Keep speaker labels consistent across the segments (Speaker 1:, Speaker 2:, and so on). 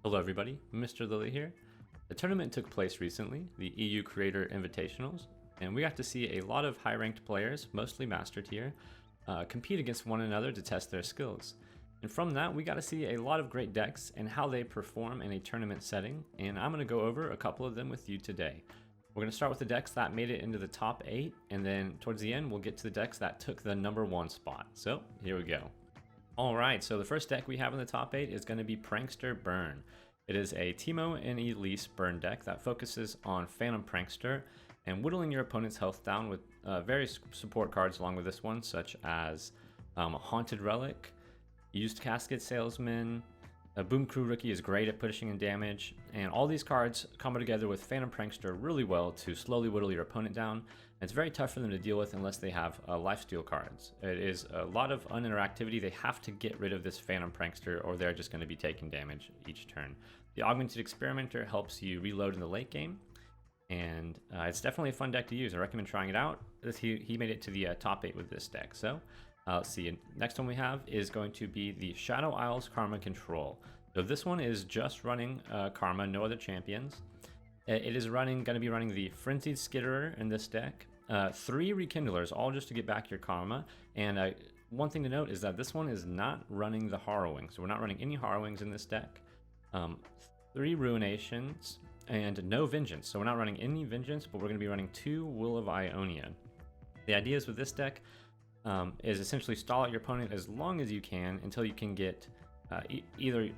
Speaker 1: Hello everybody, Mr. Lilly here. The tournament took place recently, the EU Creator Invitationals, and we got to see a lot of high-ranked players, mostly Master Tier, compete against one another to test their skills. And from that, we got to see a lot of great decks and how they perform in a tournament setting, and I'm going to go over a couple of them with you today. We're going to start with the decks that made it into the top 8, and then towards the end, we'll get to the decks that took the #1 spot. So, here we go. Alright, so the first deck we have in the top 8 is going to be Prankster Burn. It is a Teemo and Elise burn deck that focuses on Phantom Prankster and whittling your opponent's health down with various support cards along with this one, such as Haunted Relic, Used Casket Salesman, Boom Crew Rookie is great at pushing in damage, and all these cards combo together with Phantom Prankster really well to slowly whittle your opponent down. It's very tough for them to deal with unless they have lifesteal cards. It is a lot of uninteractivity. They have to get rid of this Phantom Prankster or they're just going to be taking damage each turn. The Augmented Experimenter helps you reload in the late game, and it's definitely a fun deck to use. I recommend trying it out. He made it to the top 8 with this deck. So let's see, next one we have is going to be the Shadow Isles Karma Control. So this one is just running Karma, no other champions. It is going to be running the Frenzied Skitterer in this deck. 3 Rekindlers, all just to get back your Karma. And one thing to note is that this one is not running the Harrowing. So we're not running any Harrowings in this deck. 3 Ruinations and no Vengeance. So we're not running any Vengeance, but we're going to be running 2 Will of Ionia. The idea is with this deck is essentially stall out your opponent as long as you can until you can get either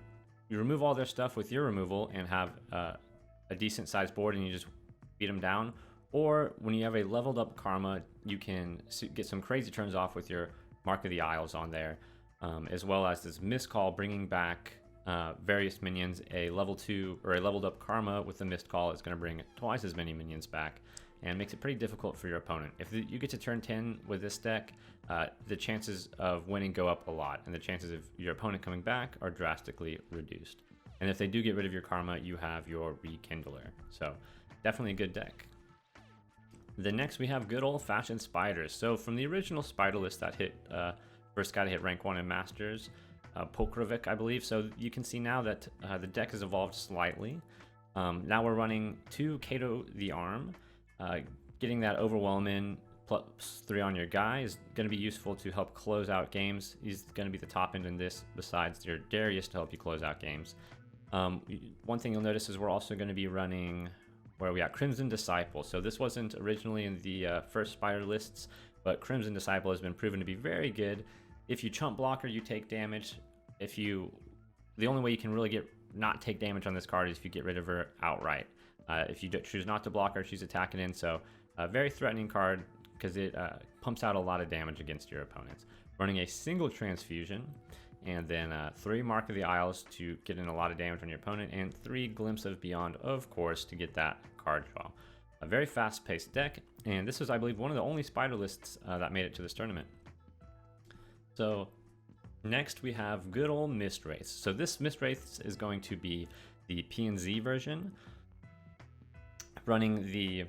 Speaker 1: you remove all their stuff with your removal and have a decent sized board and you just beat them down, or when you have a leveled up Karma, you can get some crazy turns off with your Mark of the Isles on there, as well as this Mist Call bringing back various minions. A level 2 or a leveled up Karma with the Mist Call is going to bring twice as many minions back and makes it pretty difficult for your opponent. If you get to turn 10 with this deck, the chances of winning go up a lot, and the chances of your opponent coming back are drastically reduced. And if they do get rid of your Karma, you have your Rekindler. So definitely a good deck. Then next we have good old-fashioned spiders. So from the original spider list that hit first guy to hit rank 1 in Masters, Pokrovic, I believe. So you can see now that the deck has evolved slightly. Now we're running 2 Kato the Arm. Getting that Overwhelm in plus 3 on your guy is going to be useful to help close out games. He's going to be the top end in this, besides your Darius to help you close out games. One thing you'll notice is we're also going to be running, where we got Crimson Disciple. So this wasn't originally in the first spider lists, but Crimson Disciple has been proven to be very good. If you chump block her, you take damage. The only way you can really not take damage on this card is if you get rid of her outright. If you choose not to block her, she's attacking in. So a very threatening card because it pumps out a lot of damage against your opponents. Running a single Transfusion, and then 3 Mark of the Isles to get in a lot of damage on your opponent, and 3 Glimpse of Beyond, of course, to get that card draw. A very fast-paced deck, and this was, I believe, one of the only spider lists that made it to this tournament. So next we have good old MISTWRAITHS. So this MISTWRAITHS is going to be the PNZ version, running the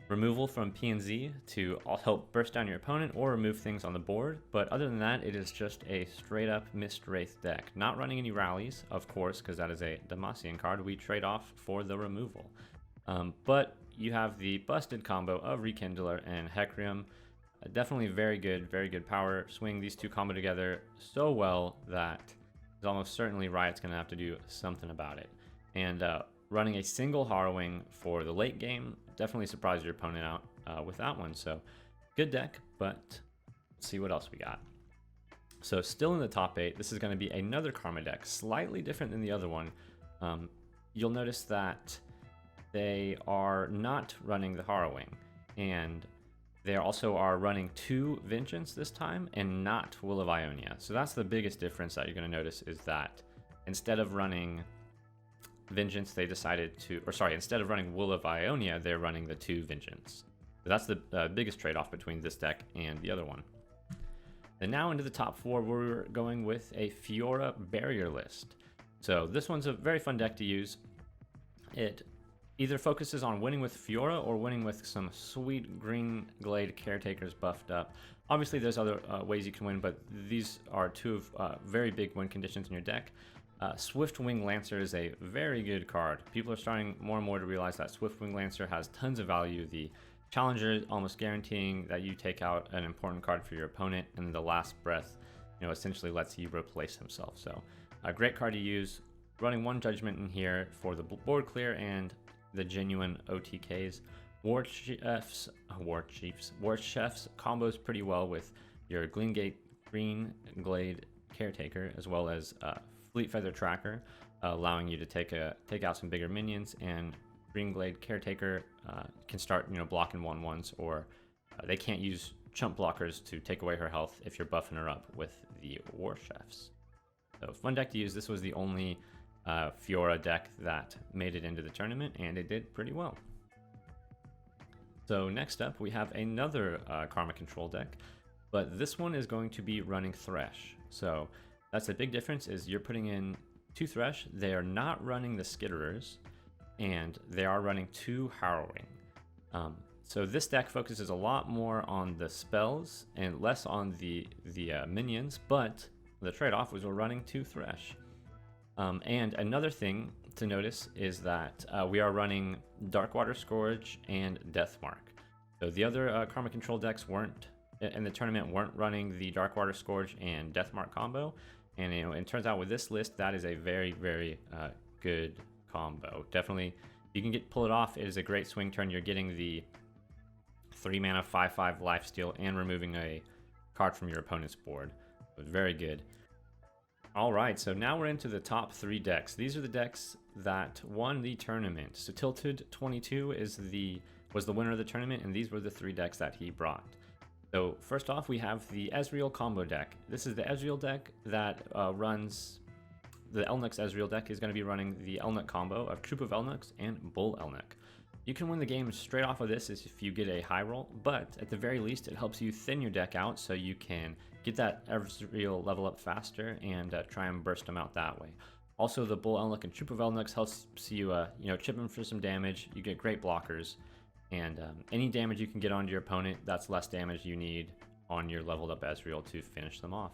Speaker 1: removal from PNZ to help burst down your opponent or remove things on the board. But other than that, it is just a straight up MISTWRAITH deck. Not running any rallies, of course, because that is a Demacian card. We trade off for the removal. But you have the busted combo of Rekindler and Hecrium. Definitely very good power swing. These two combo together so well that it's almost certainly Riot's going to have to do something about it. And running a single Harrowing for the late game definitely surprised your opponent out with that one. So good deck, but let's see what else we got. So still in the top 8, this is going to be another Karma deck, slightly different than the other one. You'll notice that they are not running the Harrowing, and they also are running 2 Vengeance this time and not Will of Ionia. So that's the biggest difference that you're going to notice, is that instead of running Vengeance, they decided to, instead of running Will of Ionia, they're running the 2 Vengeance. So that's the biggest trade-off between this deck and the other one. And now into the top 4, we're going with a Fiora Barrier list. So this one's a very fun deck to use. It either focuses on winning with Fiora or winning with some sweet Green Glade Caretakers buffed up. Obviously there's other ways you can win, but these are 2 of very big win conditions in your deck. Swiftwing Lancer is a very good card. People are starting more and more to realize that Swiftwing Lancer has tons of value. The Challenger almost guaranteeing that you take out an important card for your opponent, and the Last Breath, essentially lets you replace himself. So a great card to use. Running one Judgment in here for the board clear and the genuine OTKs. War Chefs combos pretty well with your Green Glade Caretaker, as well as Fleet Feather Tracker, allowing you to take out some bigger minions, and Green Glade Caretaker can start blocking 1/1s, or they can't use chump blockers to take away her health if you're buffing her up with the War Chefs. So fun deck to use. This was the only Fiora deck that made it into the tournament, and it did pretty well. So next up we have another Karma Control deck, but this one is going to be running Thresh. So that's a big difference, is you're putting in 2 Thresh. They are not running the Skitterers, and they are running 2 Harrowing. So this deck focuses a lot more on the spells and less on the minions, but the trade-off was we're running 2 Thresh. And another thing to notice is that we are running Darkwater Scourge and Deathmark. So the other Karma Control decks in the tournament weren't running the Darkwater Scourge and Deathmark combo, and it turns out with this list that is a very, very good combo. Definitely, you can pull it off. It is a great swing turn. You're getting the 3 mana 5/5 lifesteal and removing a card from your opponent's board. It was very good. All right, so now we're into the top 3 decks. These are the decks that won the tournament. So Tilted 22 was the winner of the tournament, and these were the 3 decks that he brought. So first off, we have the EZREAL combo deck. This is the EZREAL deck that runs the Elnuks. EZREAL deck is going to be running the Elnuk combo of Troop of Elnuks and Bull Elnuk. You can win the game straight off of this if you get a high roll, but at the very least it helps you thin your deck out so you can get that EZREAL level up faster and try and burst them out that way. Also, the Bull Elnuk and Troop of Elnuks helps you chip them for some damage. You get great blockers, and any damage you can get onto your opponent, that's less damage you need on your leveled up EZREAL to finish them off.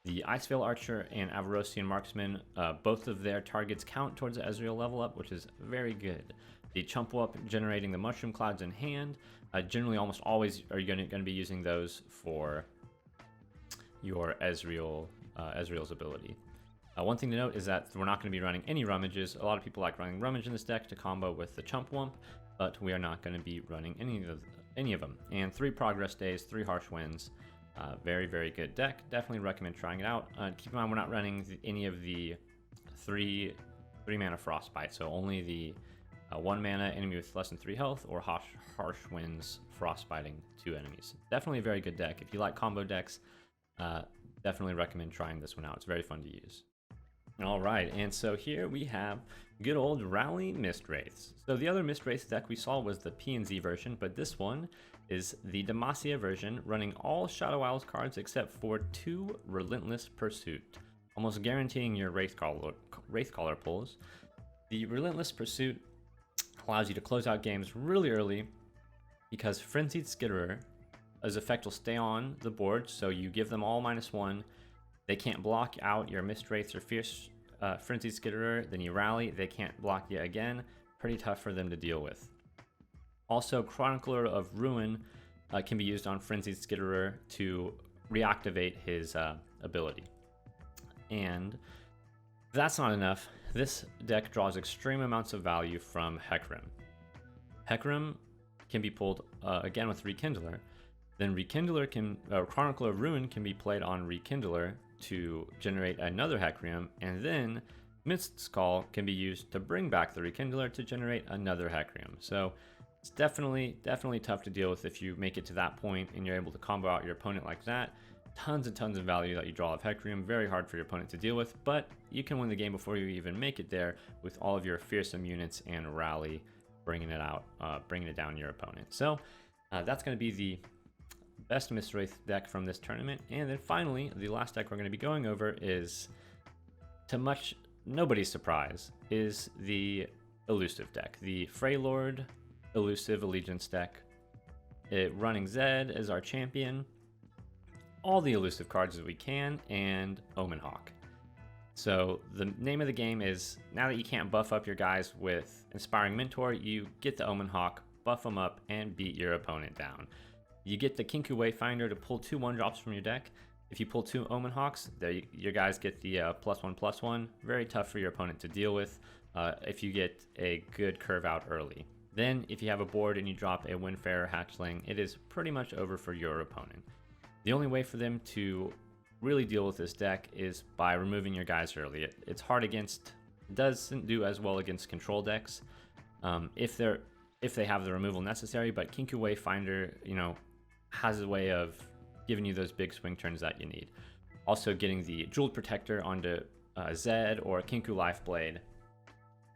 Speaker 1: The Iceveil Archer and Avarosian Marksman, both of their targets count towards the EZREAL level up, which is very good. The Chumpwup generating the Mushroom Clouds in hand. Generally, almost always are you going to be using those for your EZREAL's ability. One thing to note is that we're not going to be running any Rummages. A lot of people like running Rummage in this deck to combo with the Chumpwump, but we are not going to be running any of them. And 3 Progress Days, 3 Harsh Winds. Very, very good deck. Definitely recommend trying it out. Keep in mind we're not running any of the 3 mana Frostbite, so only the 1 mana enemy with less than 3 health, or Harsh Winds frostbiting 2 enemies. Definitely a very good deck. If you like combo decks, definitely recommend trying this one out. It's very fun to use. All right, and so here we have good old Rally Mistwraiths. So the other Mistwraiths deck we saw was the P&Z version, but this one is the Demacia version, running all Shadow Isles cards except for 2 Relentless Pursuit, almost guaranteeing your Wraithcaller pulls. The Relentless Pursuit allows you to close out games really early because Frenzied Skitterer, as effect, will stay on the board, so you give them all -1. They can't block out your Mistwraiths or Fierce Frenzied Skitterer, then you rally, they can't block you again. Pretty tough for them to deal with. Also, Chronicler of Ruin can be used on Frenzied Skitterer to reactivate his ability. And that's not enough. This deck draws extreme amounts of value from Hecarim. Hecarim can be pulled again with Rekindler. Then Chronicler of Ruin can be played on Rekindler to generate another Hecarim, and then Mist's Call can be used to bring back the Rekindler to generate another Hecarim. So it's definitely tough to deal with if you make it to that point and you're able to combo out your opponent like that. Tons and tons of value that you draw of Hecarim, very hard for your opponent to deal with, but you can win the game before you even make it there with all of your fearsome units and rally bringing it down your opponent. So that's going to be the best Mistwraith deck from this tournament. And then finally, the last deck we're going to be going over is, to nobody's surprise, is the Elusive deck, the Freylord Elusive Allegiance deck. Running Zed as our champion, all the elusive cards that we can, and Omenhawk. So the name of the game is, now that you can't buff up your guys with Inspiring Mentor, you get the Omen Hawk, buff them up, and beat your opponent down. You get the Kinku Wayfinder to pull 2 1-drops from your deck. If you pull 2 Omen Hawks, your guys get the +1/+1. Very tough for your opponent to deal with if you get a good curve out early. Then if you have a board and you drop a Windfarer Hatchling, it is pretty much over for your opponent. The only way for them to really deal with this deck is by removing your guys early. It's hard against, doesn't do as well against control decks if they have the removal necessary, but Kinku Wayfinder, you know, has a way of giving you those big swing turns that you need. Also getting the Jeweled Protector onto Zed or Kinku Lifeblade,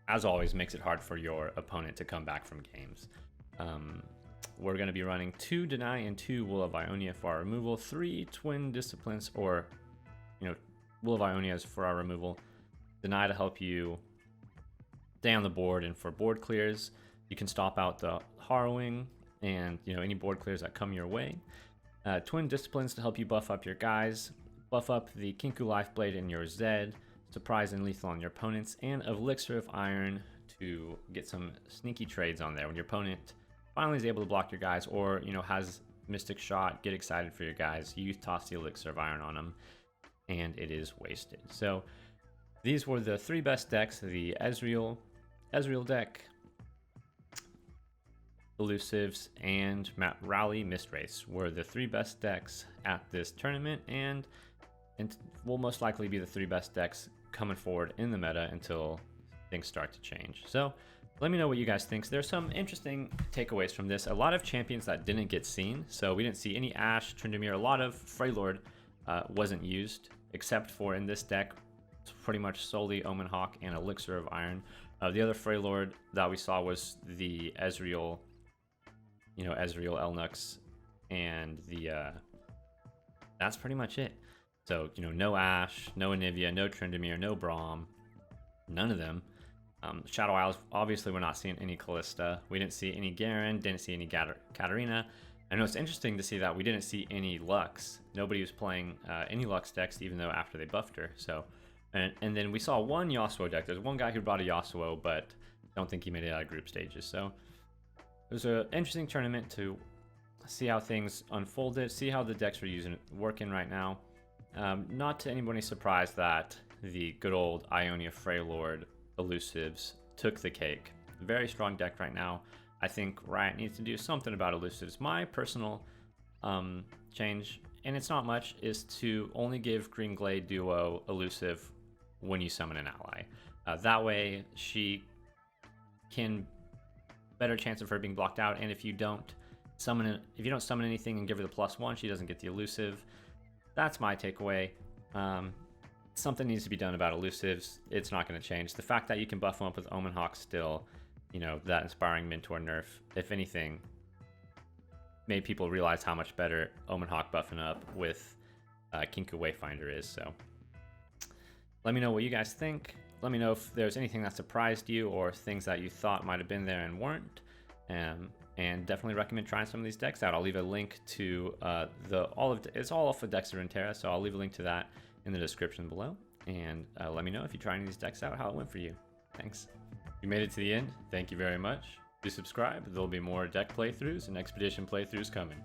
Speaker 1: as always, makes it hard for your opponent to come back from games. We're going to be running 2 Deny and 2 Will of Ionia for our removal, 3 Twin Disciplines, or, you know, Will of Ionias for our removal, Deny to help you stay on the board, and for board clears, you can stop out the Harrowing and, you know, any board clears that come your way. Twin Disciplines to help you buff up your guys, buff up the Kinku Lifeblade in your Zed, surprise and lethal on your opponents, and Elixir of Iron to get some sneaky trades on there. When your opponent finally is able to block your guys, or, you know, has Mystic Shot, get excited for your guys, you toss the Elixir of Iron on them, and it is wasted. So these were the 3 best decks. The Ezreal deck, Elusives, and Rally MISTWRAITHS were the 3 best decks at this tournament, and will most likely be the 3 best decks coming forward in the meta until things start to change. So let me know what you guys think. There's some interesting takeaways from this. A lot of champions that didn't get seen. So we didn't see any Ashe, Tryndamere. A lot of Freylord wasn't used, except for in this deck, it's pretty much solely Omen Hawk and Elixir of Iron. The other Freylord that we saw was the Ezreal, you know, Ezreal Elnux, and the that's pretty much it. So, you know, no Ashe, no Anivia, no Tryndamere, no Braum, none of them. Shadow Isles, obviously we're not seeing any Callista. We didn't see any Garen, didn't see any Katarina. I know it's interesting to see that we didn't see any Lux. Nobody was playing any Lux decks, even though after they buffed her. So, and then we saw one Yasuo deck. There's one guy who brought a Yasuo, but I don't think he made it out of group stages. So it was an interesting tournament to see how things unfolded, see how the decks are working right now. Not to anybody's surprise that the good old Ionia Freylord Elusives took the cake. Very strong deck right now. I think Riot needs to do something about Elusives. My personal change, and it's not much, is to only give Green Glade Duo Elusive when you summon an ally. That way she can better chance of her being blocked out, and if you don't summon anything and give her the +1, she doesn't get the elusive. That's my takeaway. Something needs to be done about elusives. It's not going to change. The fact that you can buff them up with Omen Hawk still, you know, that Inspiring Mentor nerf, if anything, made people realize how much better Omen Hawk buffing up with Kinku Wayfinder is. So let me know what you guys think. Let me know if there's anything that surprised you or things that you thought might have been there and weren't. And definitely recommend trying some of these decks out. I'll leave a link to it's all off of decks of Runeterra, so I'll leave a link to that in the description below. And let me know if you try any of these decks out, how it went for you. Thanks. If you made it to the end, thank you very much. Do subscribe. There'll be more deck playthroughs and expedition playthroughs coming.